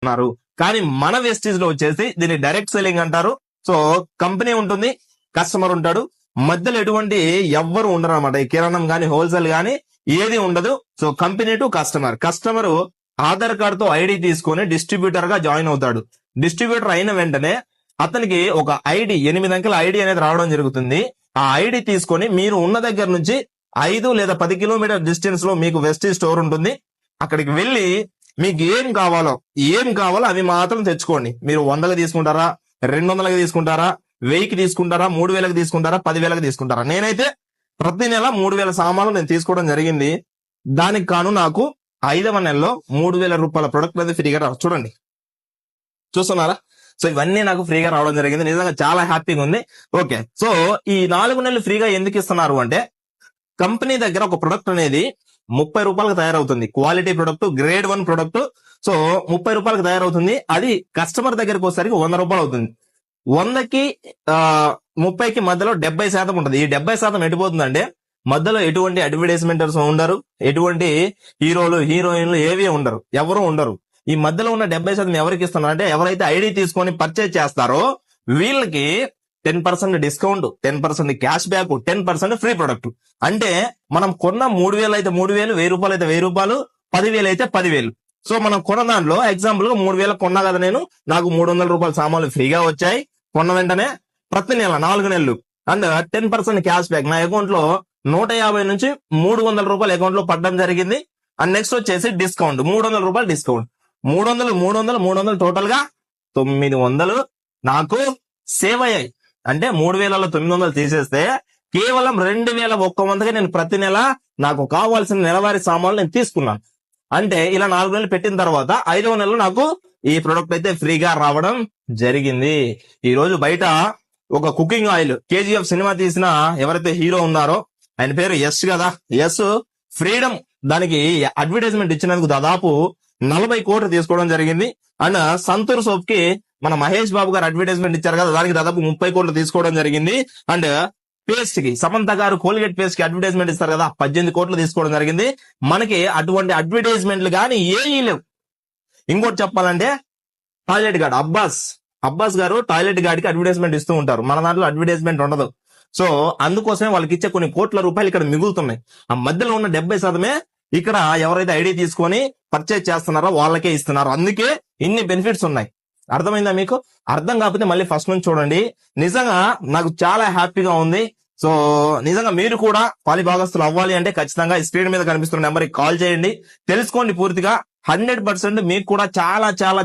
ఉన్నారు. కానీ మన వెస్టీజ్ లో వచ్చేసి దీన్ని డైరెక్ట్ సెల్లింగ్ అంటారు. సో కంపెనీ ఉంటుంది, కస్టమర్ ఉంటాడు, మధ్యలో ఎటువంటి ఎవ్వరు ఉండరు అనమాట. ఈ కిరాణం గానీ హోల్సేల్ గానీ ఏది ఉండదు. So company to customer. Customer Aadhaar card తో ఐడి తీసుకొని డిస్ట్రిబ్యూటర్ గా జాయిన్ అవుతాడు. డిస్ట్రిబ్యూటర్ అయిన వెంటనే అతనికి ఒక ఐడి 8 అంకెల ఐడి అనేది రావడం జరుగుతుంది. ఆ ఐడి తీసుకొని మీరు ఉన్న దగ్గర నుంచి 5 లేదా 10 కిలోమీటర్ డిస్టెన్స్ లో మీకు వెస్టీజ్ స్టోర్ ఉంటుంది. అక్కడికి వెళ్లి మీకు ఏం కావాలో అవి మాత్రం తెచ్చుకోండి. మీరు 100కి తీసుకుంటారా, 200కి తీసుకుంటారా, 1000కి తీసుకుంటారా, 3000కి తీసుకుంటారా, 10,000కి తీసుకుంటారా. నేనైతే ప్రతి నెల 3000 సామాన్లు నేను తీసుకోవడం జరిగింది. దానికి కాను నాకు 5వ నెలలో 3000 రూపాయల ప్రొడక్ట్ అనేది ఫ్రీగా చూడండి, చూస్తున్నారా. సో ఇవన్నీ నాకు ఫ్రీగా రావడం జరిగింది. నిజంగా చాలా హ్యాపీగా ఉంది. ఓకే, సో ఈ 4 నెలలు ఫ్రీగా ఎందుకు ఇస్తున్నారు అంటే, కంపెనీ దగ్గర ఒక ప్రొడక్ట్ అనేది 30 రూపాయలకు తయారవుతుంది. Quality product, grade 1 product. So 30 రూపాయలకు తయారవుతుంది. అది కస్టమర్ దగ్గరకు వచ్చేసరికి 100 రూపాయలు అవుతుంది. 100కి 30కి మధ్యలో 70% ఉంటుంది. ఈ 70% ఎటుపోతుందంటే, మధ్యలో ఎటువంటి అడ్వర్టైజ్మెంటర్స్ ఉండరు, ఎటువంటి హీరోలు హీరోయిన్లు ఏవి ఉండరు, ఎవరు ఉండరు. ఈ మధ్యలో ఉన్న 70% ఎవరికి ఇస్తున్నారు అంటే, ఎవరైతే ఐడి తీసుకొని పర్చేజ్ చేస్తారో వీళ్ళకి 10% discount, 10% cash back, 10% free product. అంటే మనం కొన్న 3000 అయితే 3000, 1000 రూపాయలు అయితే 1000 రూపాయలు, 10,000 అయితే 10,000. సో మనం కొన్న దాంట్లో ఎగ్జాంపుల్ గా 3000 కొన్నా కదా నేను, నాకు 300 రూపాయల సామాన్లు ఫ్రీగా వచ్చాయి కొన్న వెంటనే. ప్రతి నెల 4 నెలలు అండ్ 10% క్యాష్ బ్యాక్. నా అకౌంట్ లో 150 నుంచి 300 రూపాయలు అకౌంట్ లో పడడం జరిగింది. అండ్ నెక్స్ట్ వచ్చేసి డిస్కౌంట్, 300 రూపాయలు డిస్కౌంట్. 300 టోటల్ గా 900 నాకు సేవ్ అయ్యాయి. అంటే 3,900 తీసేస్తే కేవలం 2,100గా నేను ప్రతి నెల నాకు కావాల్సిన నెలవారీ సామాన్లు నేను తీసుకున్నాను. అంటే ఇలా 4 నెలలు పెట్టిన తర్వాత 5వ నెలలో నాకు ఈ ప్రొడక్ట్ అయితే ఫ్రీగా రావడం జరిగింది. ఈ రోజు బయట ఒక కుకింగ్ ఆయిల్, KGF సినిమా తీసిన ఎవరైతే హీరో ఉన్నారో ఆయన పేరు యశ్ కదా, యశ్ ఫ్రీడమ్ దానికి అడ్వర్టైజ్మెంట్ ఇచ్చినందుకు దాదాపు 40 కోట్లు తీసుకోవడం జరిగింది. అండ్ సంతూర్ సోప్ కి మన మహేష్ బాబు గారు అడ్వర్టైజ్మెంట్ ఇచ్చారు కదా, దానికి దాదాపు 30 కోట్లు తీసుకోవడం జరిగింది. అండ్ పేస్ట్ కి సమంత గారు కోల్గేట్ పేస్ట్ కి అడ్వర్టైజ్మెంట్ ఇస్తారు కదా, 18 కోట్లు తీసుకోవడం జరిగింది. మనకి అటువంటి అడ్వర్టైజ్మెంట్లు గానీ ఏమీ లేవు. ఇంకోటి చెప్పాలంటే టాయిలెట్ గార్డ్ అబ్బాస్ గారు టాయిలెట్ గార్డ్ కి అడ్వర్టైజ్మెంట్ ఇస్తూ ఉంటారు. మన దాంట్లో అడ్వర్టైజ్మెంట్ ఉండదు. సో అందుకోసమే వాళ్ళకి ఇచ్చే కొన్ని కోట్ల రూపాయలు ఇక్కడ మిగులుతున్నాయి. ఆ మధ్యలో ఉన్న 70% ఇక్కడ ఎవరైతే ఐడి తీసుకొని పర్చేజ్ చేస్తున్నారో వాళ్ళకే ఇస్తున్నారు. అందుకే ఇన్ని బెనిఫిట్స్ ఉన్నాయి. అర్థమైందా మీకు? అర్థం కాకపోతే మళ్ళీ ఫస్ట్ నుంచి చూడండి. నిజంగా నాకు చాలా హ్యాపీగా ఉంది. సో నిజంగా మీరు కూడా పాలి భాగస్తులు అవ్వాలి అంటే ఖచ్చితంగా ఈ స్క్రీన్ మీద కనిపిస్తున్న నెంబర్కి కాల్ చేయండి, తెలుసుకోండి పూర్తిగా. 100% మీకు కూడా చాలా చాలా